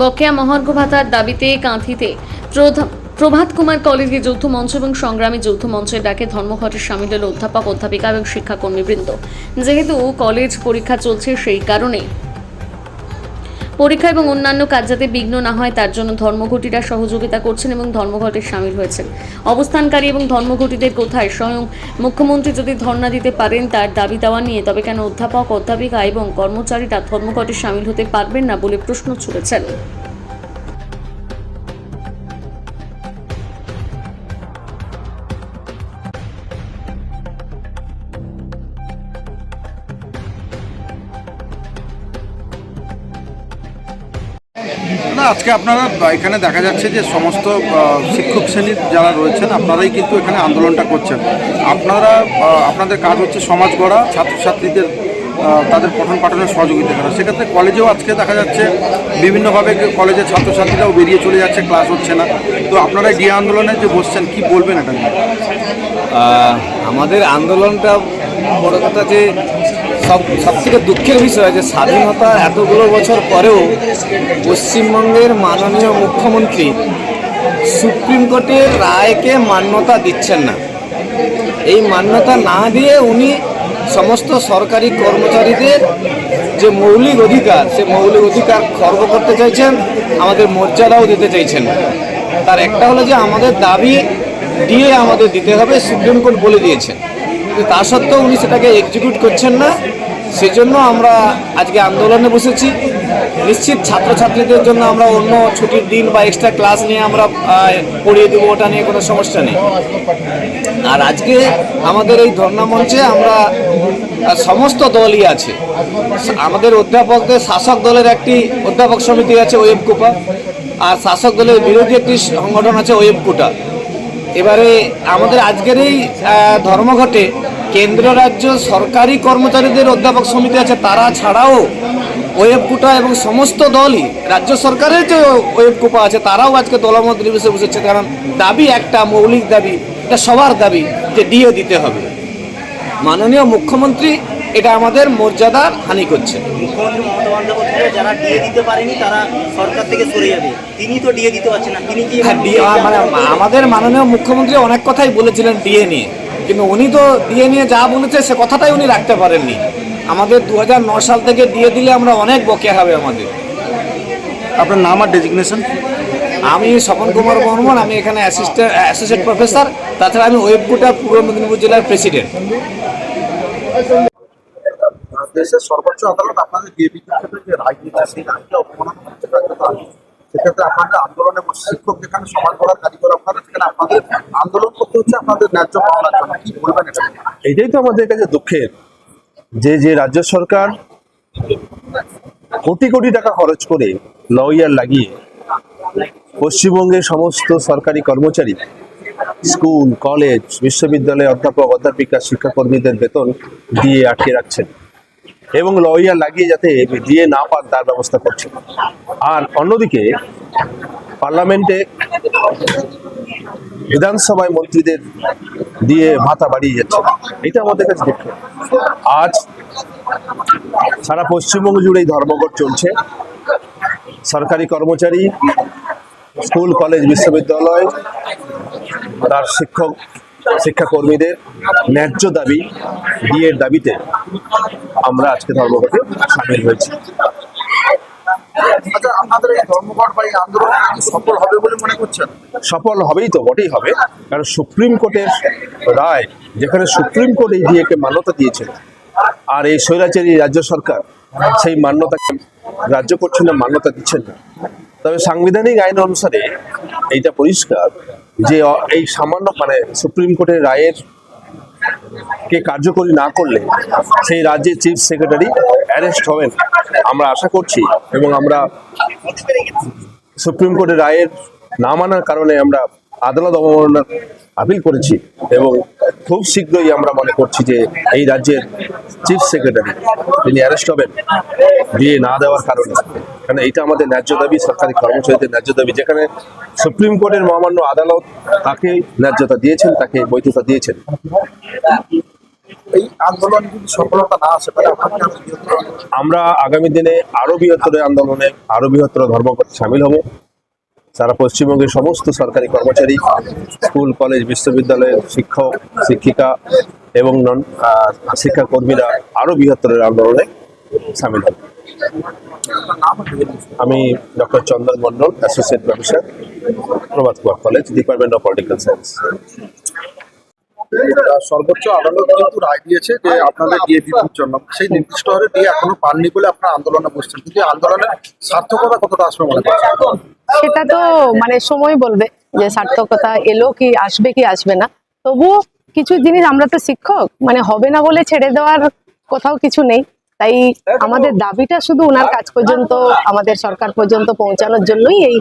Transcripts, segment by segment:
বকেয়া মহার্ঘ ভাতার দাবিতে কাঁথিতে প্রভাত কুমার কলেজে যৌথ মঞ্চ এবং সংগ্রামী যৌথ মঞ্চের ডাকে ধর্মঘটে সামিল হল অধ্যাপক, অধ্যাপিকা এবং শিক্ষাকর্মীবৃন্দ। যেহেতু কলেজ পরীক্ষা চলছে, সেই কারণে পরীক্ষা এবং অন্যান্য কাজ যাতে বিঘ্ন না হয় তার জন্য ধর্মঘটীরা সহযোগিতা করছেন এবং ধর্মঘটে সামিল হয়েছেন। অবস্থানকারী এবং ধর্মঘটীদের কোথায় স্বয়ং মুখ্যমন্ত্রী যদি ধর্ণা দিতে পারেন তার দাবি দেওয়া নিয়ে, তবে কেন অধ্যাপক, অধ্যাপিকা এবং কর্মচারীরা ধর্মঘটে সামিল হতে পারবেন না বলে প্রশ্ন ছুড়েছেন। না, আজকে আপনারা এখানে দেখা যাচ্ছে যে সমস্ত শিক্ষক শ্রেণীর যারা রয়েছেন আপনারাই কিন্তু এখানে আন্দোলনটা করছেন। আপনারা আপনাদের কাজ হচ্ছে সমাজ গড়া, ছাত্রছাত্রীদের তাদের পঠন পাঠনের সহযোগিতা করা। সেক্ষেত্রে কলেজেও আজকে দেখা যাচ্ছে বিভিন্নভাবে কলেজের ছাত্রছাত্রীরাও বেরিয়ে চলে যাচ্ছে, ক্লাস হচ্ছে না। তো আপনারা এই আন্দোলনে যে বসছেন, কি বলবেন এটা নিয়ে? আমাদের আন্দোলনটা বড় কথা যে সব থেকে দুঃখের বিষয় যে স্বাধীনতা এতগুলো বছর পরেও পশ্চিমবঙ্গের মাননীয় মুখ্যমন্ত্রী সুপ্রিম কোর্টের রায়কে মান্যতা দিচ্ছেন না। এই মান্যতা না দিয়ে উনি সমস্ত সরকারি কর্মচারীদের যে মৌলিক অধিকার, সে মৌলিক অধিকার খর্ব করতে চাইছেন, আমাদের মর্যাদাও দিতে চাইছেন। তার একটা হলো যে আমাদের দাবি দিয়ে আমাদের দিতে হবে, সুপ্রিম কোর্ট বলে দিয়েছেন। তা সত্ত্বেও উনি সেটাকে এক্সিকিউট করছেন না। সেজন্য আমরা আজকে আন্দোলনে বসেছি। নিশ্চিত ছাত্রছাত্রীদের জন্য আমরা অন্য ছুটির দিন বা এক্সট্রা ক্লাস নিয়ে আমরা পড়িয়ে দেবো, ওটা নিয়ে কোনো সমস্যা নেই। আর আজকে আমাদের এই ধর্ণা মঞ্চে আমরা সমস্ত দলই আছে। আমাদের অধ্যাপকদের শাসক দলের একটি অধ্যাপক সমিতি আছে ওয়েবকুপা, আর শাসক দলের বিরোধী একটি সংগঠন আছে ওয়েবকুটা। এবারে আমাদের আজকের এই ধর্মঘটে কেন্দ্র রাজ্য সরকারি কর্মচারীদের অধ্যাপক সমিতি আছে, তারা ছাড়াও ওয়েবকুটা এবং সমস্ত দলই, রাজ্য সরকারের যে ওয়েবকুপা আছে তারাও আজকে দলমত নির্বিশেষে বসেছে। কারণ দাবি একটা, মৌলিক দাবি, এটা সবার দাবি যে ডিএ দিতে হবে। মাননীয় মুখ্যমন্ত্রী এটা আমাদের মর্যাদার হানি করছে। মুখ্যমন্ত্রী মমতা বন্দ্যোপাধ্যায় যারা ডিএ দিতে পারেনি তারা সরকার থেকে সরে যাবে, তিনি তো ডিএ দিতে পারছেন না। তিনি কি মানে আমাদের মাননীয় মুখ্যমন্ত্রী অনেক কথাই বলেছিলেন ডিএ নিয়ে, কিন্তু উনি তো ডিএ নিয়ে যা বলেছে সে কথাটাই উনি রাখতে পারেননি। আমাদের 2009 সাল থেকে ডিএ দিলে আমরা অনেক বকেয়া হবে আমাদের। আপনার নাম আর ডেজিগনেশন? আমি স্বপন কুমার বর্মন, আমি এখানে অ্যাসোসিয়েট প্রফেসর। তাছাড়া আমি ওয়েবকুটা পূর্ব মেদিনীপুর জেলার প্রেসিডেন্ট। দেশের সর্বোচ্চ আদালত আপনাদের ক্ষেত্রে যে রায় দিয়েছে, সেই রায়কে অবমাননা করতে পারে। সেক্ষেত্রে আপনাদের আন্দোলনে শিক্ষক যেখানে সমাজ গড়ার কারিগর আপনারা, সেখানে আপনাদের আন্দোলন করতে হচ্ছে আপনাদের ন্যায্য পাওনার জন্য। কি বলবেন এটা? এটাই তো আমাদের কাছে দুঃখের, যে রাজ্য সরকার কোটি কোটি টাকা খরচ করে লয়ার লাগিয়ে পশ্চিমবঙ্গের সমস্ত সরকারি কর্মচারী, স্কুল, কলেজ, বিশ্ববিদ্যালয়ে অধ্যাপক, অধ্যাপিকা, শিক্ষাকর্মীদের বেতন দিয়ে আটকে রাখছেন এবং লয়ার লাগিয়ে যাতে দিয়ে না পান তার ব্যবস্থা করছেন। আর অন্যদিকে পার্লামেন্টে, বিধানসভায় মন্ত্রীদের দিয়ে ভাতা বাড়িয়ে যাচ্ছে। এটা আমাদের কাছে দুঃখ। আজ সারা পশ্চিমবঙ্গ জুড়ে এই ধর্মঘট চলছে। সরকারি কর্মচারী, স্কুল, কলেজ, বিশ্ববিদ্যালয়, তার শিক্ষাকর্মীদের ন্যায্য দাবি, ডিএর দাবিতে আমরা আজকে ধর্মঘটে সামিল হয়েছি। আচ্ছা, আপনাদের এই ধর্মঘট বা এই আন্দোলন সফল হবে বলে মনে করছেন? সফল হবেই তো, বটেই হবে। কারণ সুপ্রিম কোর্টের রায়, যেখানে সুপ্রিম কোর্ট এই ডিএকে মান্যতা দিয়েছে, আর এই স্বৈরাচারী রাজ্য সরকার সেই মান্যতাকে রাজ্য করছেন না, মান্যতা দিচ্ছেন না। তবে সাংবিধানিক আইন অনুসারে এইটা পরিষ্কার যে এই সামান্য সুপ্রিম কোর্টের রায়ের কে কার্যকরী না করলে সেই রাজ্যের চিফ সেক্রেটারি অ্যারেস্ট হবেন আমরা আশা করছি। এবং আমরা সুপ্রিম কোর্টের রায়ের না মানার কারণে আমরা আদালত অবমাননার আপিল করেছি এবং খুব শীঘ্রই আমরা মনে করছি যে এই রাজ্যের চিফ সেক্রেটারি তিনি অ্যারেস্ট হবেন দিয়ে না দেওয়ার কারণে। কারণ এটা আমাদের ন্যায্য দাবি, সরকারি কর্মচারীদের ন্যায্য দাবি। যেখানে সুপ্রিম কোর্টের মহামান্য আদালত তাকে ন্যায্যতা দিয়েছেন, তাকে বৈধতা দিয়েছেন। এই আন্দোলন যদি সফলতা না আসে তাহলে আপনারা বৃহত্তর আন্দোলন আমরা আগামী দিনে আরো বৃহত্তর আন্দোলনে আরো বৃহত্তর ধর্মঘটে সামিল হব। সারা পশ্চিমবঙ্গের সমস্ত সরকারি কর্মচারী, স্কুল কলেজ বিশ্ববিদ্যালয়ের শিক্ষক শিক্ষিকা এবং নন শিক্ষা কর্মীরা আরো বৃহত্তর আন্দোলনে সামিল হবে। আমি doctor Chandan Mondal, associate professor, Prabhat Kumar college, department of political science. সর্বোচ্চ আদালত কিন্তু রায় দিয়েছে যে আপনাদের ডিএ দিতে জন্য সেই নির্দিষ্ট হারে ডিএ এখনো পাননি বলে আপনারা আন্দোলনে বসছেন, কিন্তু এই আন্দোলনের সার্থকতা কতটা আসবে মনে করছেন? সেটা তো মানে সময় বলবে যে সার্থকতা এলো কি আসবে কি আসবে না। তবুও কিছু জিনিস, আমরা তো শিক্ষক, মানে হবে না বলে ছেড়ে দেওয়ার কোথাও কিছু নেই। তাই আমাদের দাবিটা শুধু ওনার কাছ পর্যন্ত, আমাদের সরকার পর্যন্ত পৌঁছানোর জন্যই এই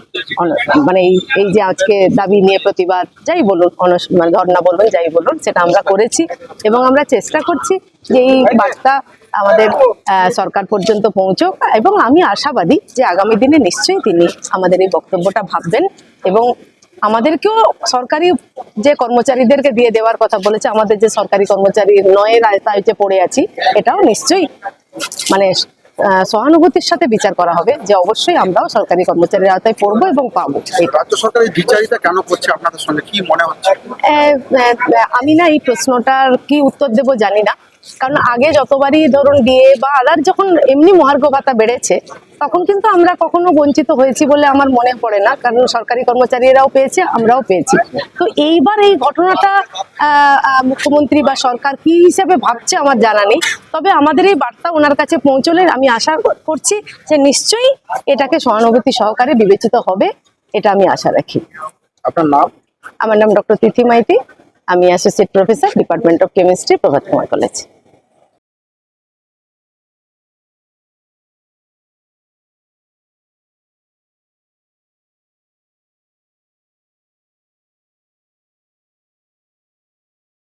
মানে এই যে আজকে দাবি নিয়ে প্রতিবাদ যাই বলুন, মানে ধর্ণা বলবেন যাই বলুন, সেটা আমরা করেছি এবং আমরা চেষ্টা করছি যে এই বার্তা আমাদের সরকার পর্যন্ত পৌঁছক। এবং আমি আশাবাদী যে আগামী দিনে নিশ্চয়ই তিনি আমাদের এই বক্তব্যটা ভাববেন এবং আমাদেরকেও সরকারি যে কর্মচারীদেরকে দিয়ে দেওয়ার কথা বলেছে, আমাদের যে সরকারি কর্মচারী নয়ের আয়তায় পড়ে আছি, এটাও নিশ্চয়ই মানে সহানুভূতির সাথে বিচার করা হবে যে অবশ্যই আমরাও সরকারি কর্মচারীর আওতায় পড়বো এবং পাবো। রাজ্য সরকার এই বিচারিতা কেন করছে আপনাদের সঙ্গে, কি মনে হচ্ছে? আমি না এই প্রশ্নটার কি উত্তর দেব জানি না, কারণ আগে যতবারই ধরুন ডিএ বা আদার যখন এমনি মহার্ঘ ভাতা বেড়েছে তখন কিন্তু আমরা কখনো বঞ্চিত হয়েছি বলে আমার মনে পড়ে না, কারণ সরকারি কর্মচারীরাও পেয়েছে, আমরাও পেয়েছি। তো এইবার এই ঘটনাটা মুখ্যমন্ত্রী বা সরকার কি হিসেবে ভাবছে আমার জানা নেই, তবে আমাদের এই বার্তা ওনার কাছে পৌঁছলে আমি আশা করছি যে নিশ্চয়ই এটাকে সহানুভূতি সহকারে বিবেচিত হবে, এটা আমি আশা রাখি। আপনার নাম? আমার নাম ডক্টর তিথি মাইতি, আমি associate professor, department of chemistry, Prabhat Kumar college.